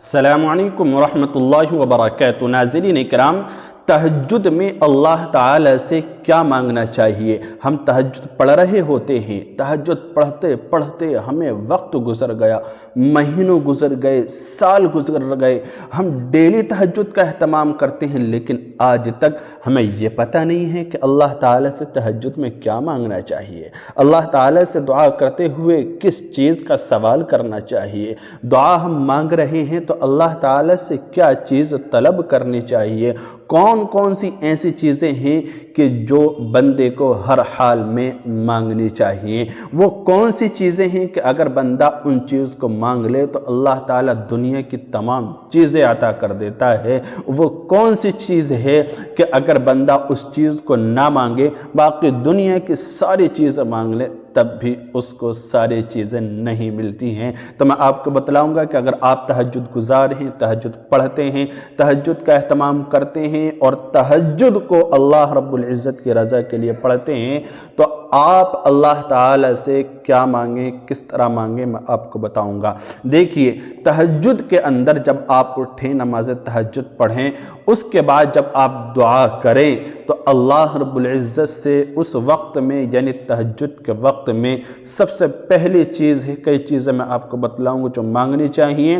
السلام علیکم ورحمۃ اللہ وبرکاتہ۔ ناظرین کرام، تہجد میں اللہ تعالی سے کیا مانگنا چاہیے؟ ہم تہجد پڑھ رہے ہوتے ہیں، تہجد پڑھتے پڑھتے ہمیں وقت گزر گیا، مہینوں گزر گئے، سال گزر گئے، ہم ڈیلی تہجد کا اہتمام کرتے ہیں، لیکن آج تک ہمیں یہ پتہ نہیں ہے کہ اللہ تعالی سے تہجد میں کیا مانگنا چاہیے، اللہ تعالی سے دعا کرتے ہوئے کس چیز کا سوال کرنا چاہیے، دعا ہم مانگ رہے ہیں تو اللہ تعالی سے کیا چیز طلب کرنی چاہیے، کون سی ایسی چیزیں ہیں کہ جو بندے کو ہر حال میں مانگنی چاہیے، وہ کون سی چیزیں ہیں کہ اگر بندہ ان چیز کو مانگ لے تو اللہ تعالیٰ دنیا کی تمام چیزیں عطا کر دیتا ہے، وہ کون سی چیز ہے کہ اگر بندہ اس چیز کو نہ مانگے، باقی دنیا کی ساری چیزیں مانگ لے تب بھی اس کو ساری چیزیں نہیں ملتی ہیں۔ تو میں آپ کو بتلاؤں گا کہ اگر آپ تہجد گزار ہیں، تہجد پڑھتے ہیں، تہجد کا اہتمام کرتے ہیں اور تہجد کو اللہ رب العزت کی رضا کے لیے پڑھتے ہیں تو آپ اللہ تعالی سے کیا مانگیں، کس طرح مانگیں، میں آپ کو بتاؤں گا۔ دیکھیے، تہجد کے اندر جب آپ اٹھیں، نماز تہجد پڑھیں، اس کے بعد جب آپ دعا کریں تو اللہ رب العزت سے اس وقت میں یعنی تہجد کے وقت میں سب سے پہلی چیز ہے، کئی چیزیں میں آپ کو بتلاؤں گا جو مانگنی چاہیے،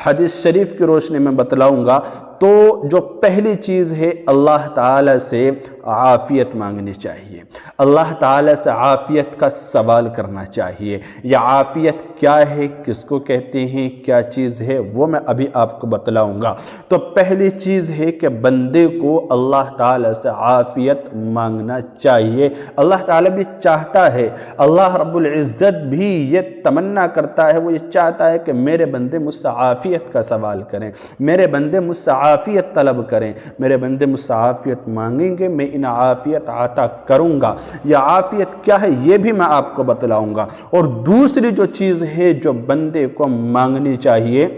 حدیث شریف کی روشنی میں بتلاؤں گا۔ تو جو پہلی چیز ہے، اللہ تعالی سے عافیت مانگنی چاہیے، اللہ تعالی سے عافیت کا سوال کرنا چاہیے۔ یہ عافیت کیا ہے، کس کو کہتے ہیں، کیا چیز ہے، وہ میں ابھی آپ کو بتلاؤں گا۔ تو پہلی چیز ہے کہ بندے کو اللہ تعالی سے عافیت مانگنا چاہیے، اللہ تعالی بھی چاہتا ہے، اللہ رب العزت بھی یہ تمنا کرتا ہے، وہ یہ چاہتا ہے کہ میرے بندے مجھ سے عافیت کا سوال کریں، میرے بندے مجھ سے عافیت طلب کریں، میرے بندے مجھ سے عافیت مانگیں گے، میں انہیں عافیت عطا کروں گا۔ یہ عافیت کیا ہے یہ بھی میں آپ کو بتلاؤں گا۔ اور دوسری جو چیز ہے جو بندے کو مانگنی چاہیے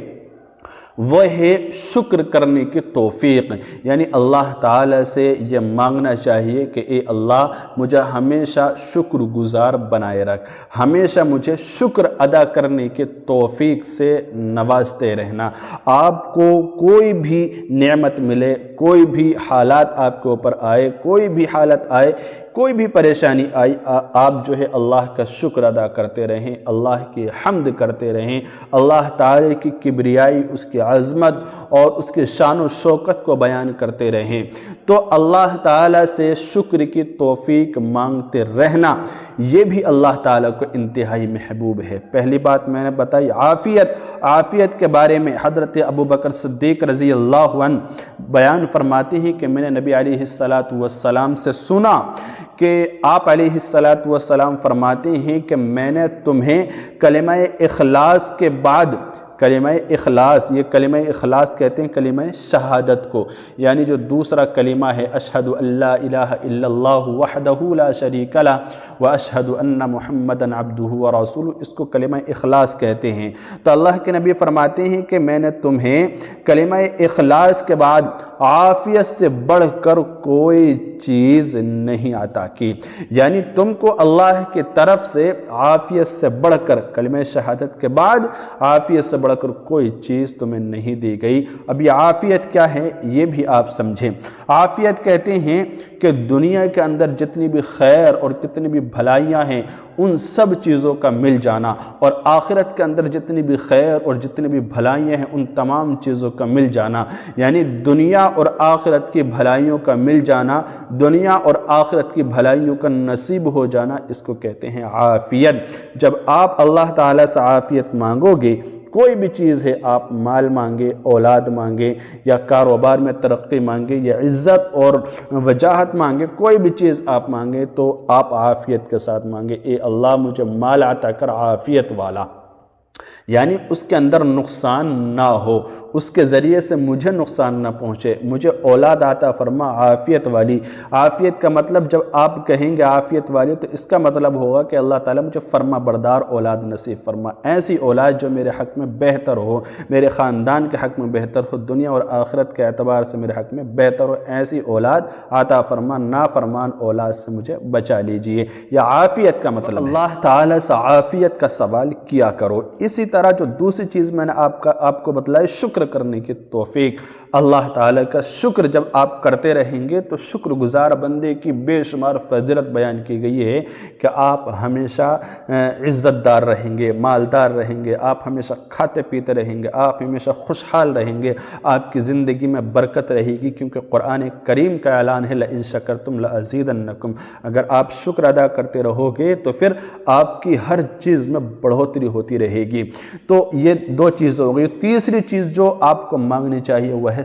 وہ ہے شکر کرنے کی توفیق، یعنی اللہ تعالی سے یہ مانگنا چاہیے کہ اے اللہ مجھے ہمیشہ شکر گزار بنائے رکھ، ہمیشہ مجھے شکر ادا کرنے کی توفیق سے نوازتے رہنا۔ آپ کو کوئی بھی نعمت ملے، کوئی بھی حالات آپ کے اوپر آئے، کوئی بھی حالت آئے، کوئی بھی پریشانی آئی، آپ جو ہے اللہ کا شکر ادا کرتے رہیں، اللہ کی حمد کرتے رہیں، اللہ تعالی کی کبریائی، اس کی عظمت اور اس کی شان و شوکت کو بیان کرتے رہیں۔ تو اللہ تعالی سے شکر کی توفیق مانگتے رہنا یہ بھی اللہ تعالیٰ کو انتہائی محبوب ہے۔ پہلی بات میں نے بتائی عافیت کے بارے میں حضرت ابوبکر صدیق رضی اللہ عنہ بیان فرماتے ہیں کہ میں نے نبی علیہ السلام سے سنا کہ آپ علیہ السلام فرماتے ہیں کہ میں نے تمہیں کلمہ اخلاص کے بعد، کلمہ اخلاص، یہ کلمہ اخلاص کہتے ہیں کلمہ شہادت کو، یعنی جو دوسرا کلمہ ہے اشہد ان لا الہ الا اللہ وحدہ لا شریک لہ واشہد ان محمدا عبدہ ورسولہ، اس کو کلمہ اخلاص کہتے ہیں۔ تو اللہ کے نبی فرماتے ہیں کہ میں نے تمہیں کلمہ اخلاص کے بعد عافیت سے بڑھ کر کوئی چیز نہیں عطا کی، یعنی تم کو اللہ کی طرف سے عافیت سے بڑھ کر، کلمہ شہادت کے بعد عافیت سے بڑھ کر کوئی چیز تمہیں نہیں دی گئی۔ اب یہ عافیت کیا ہے یہ بھی آپ سمجھیں۔ عافیت کہتے ہیں کہ دنیا کے اندر جتنی بھی خیر اور کتنی بھی بھلائیاں ہیں ان سب چیزوں کا مل جانا، اور آخرت کے اندر جتنی بھی خیر اور جتنی بھی بھلائیاں ہیں ان تمام چیزوں کا مل جانا، یعنی دنیا اور آخرت کی بھلائیوں کا مل جانا، دنیا اور آخرت کی بھلائیوں کا نصیب ہو جانا، اس کو کہتے ہیں عافیت۔ جب آپ اللہ تعالیٰ سے عافیت مانگو گے، کوئی بھی چیز ہے، آپ مال مانگے، اولاد مانگے، یا کاروبار میں ترقی مانگے، یا عزت اور وجاہت مانگے، کوئی بھی چیز آپ مانگے تو آپ عافیت کے ساتھ مانگے، اے اللہ مجھے مال عطا کر عافیت والا، یعنی اس کے اندر نقصان نہ ہو، اس کے ذریعے سے مجھے نقصان نہ پہنچے، مجھے اولاد عطا فرما عافیت والی۔ عافیت کا مطلب جب آپ کہیں گے عافیت والی تو اس کا مطلب ہوگا کہ اللہ تعالیٰ مجھے فرما بردار اولاد نصیب فرما، ایسی اولاد جو میرے حق میں بہتر ہو، میرے خاندان کے حق میں بہتر ہو، دنیا اور آخرت کے اعتبار سے میرے حق میں بہتر ہو، ایسی اولاد عطا فرما، نافرمان اولاد سے مجھے بچا لیجئے۔ یا عافیت کا مطلب اللہ تعالیٰ سے عافیت کا سوال کیا کرو۔ اسی طرح جو دوسری چیز میں نے آپ کو بتلائی شکر کرنے کی توفیق، اللہ تعالیٰ کا شکر جب آپ کرتے رہیں گے تو شکر گزار بندے کی بے شمار فضیلت بیان کی گئی ہے کہ آپ ہمیشہ عزت دار رہیں گے، مالدار رہیں گے، آپ ہمیشہ کھاتے پیتے رہیں گے، آپ ہمیشہ خوشحال رہیں گے، آپ کی زندگی میں برکت رہے گی، کیونکہ قرآن کریم کا اعلان ہے لَإِن شَكَرْتُمْ لَأَزِيدَنَّكُمْ، اگر آپ شکر ادا کرتے رہو گے تو پھر آپ کی ہر چیز میں بڑھوتری ہوتی رہے گی۔ تو یہ دو چیز ہو گئی۔ تیسری چیز جو آپ کو مانگنی چاہیے وہ ہے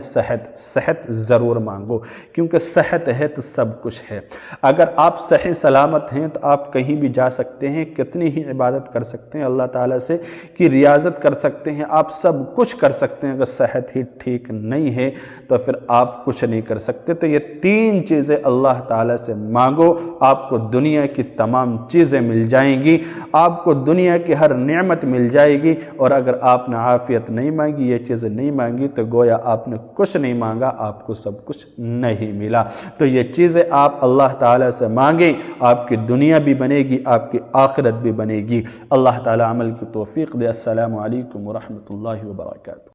صحت ضرور مانگو، کیونکہ صحت ہے تو سب کچھ ہے۔ اگر آپ صحیح سلامت ہیں تو آپ کہیں بھی جا سکتے ہیں، کتنی ہی عبادت کر سکتے ہیں اللہ تعالیٰ سے کی ریاضت کر سکتے ہیں، آپ سب کچھ کر سکتے ہیں۔ اگر صحت ہی ٹھیک نہیں ہے تو پھر آپ کچھ نہیں کر سکتے۔ تو یہ تین چیزیں اللہ تعالیٰ سے مانگو، آپ کو دنیا کی تمام چیزیں مل جائیں گی، آپ کو دنیا کی ہر نعمت مل جائے گی۔ اور اگر آپ نے عافیت نہیں مانگی، یہ چیزیں نہیں مانگی، تو گویا آپ نے کچھ نہیں مانگا، آپ کو سب کچھ نہیں ملا۔ تو یہ چیزیں آپ اللہ تعالیٰ سے مانگیں، آپ کی دنیا بھی بنے گی، آپ کی آخرت بھی بنے گی۔ اللہ تعالیٰ عمل کی توفیق دے۔ السلام علیکم ورحمۃ اللہ وبرکاتہ۔